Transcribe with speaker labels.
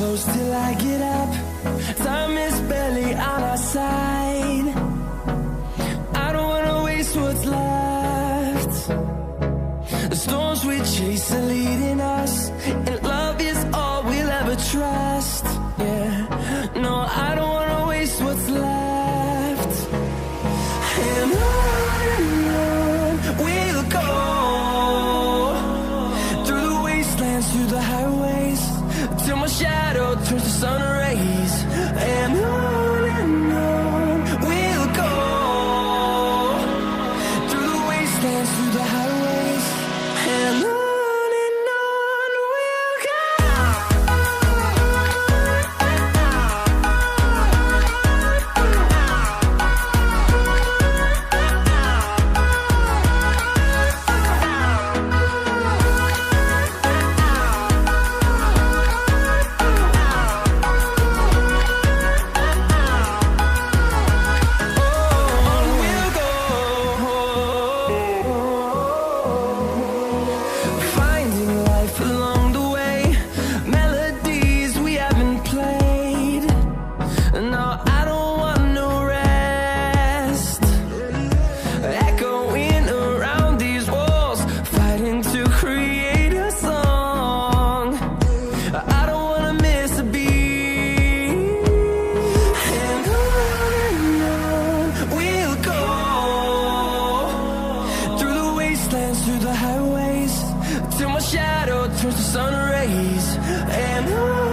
Speaker 1: close till I get up. Time is barely on our side. I don't wanna waste what's left. The storms we chase are leading us, and love is all we'll ever trust. Yeah, no, I don't wanna waste what's left. And on we'll go, through the wastelands, through the highways, till my shadow turns to sun rays. And on we'll go, through the wastelands, through the highways, and on we'll go. Finding life along the way, melodies we haven't played. No, I don't want no rest. Echoing around these walls, fighting to create a song. I don't wanna miss a beat. And on we'll go, through the wastelands, through the highways, till my shadow turns to sun rays. And on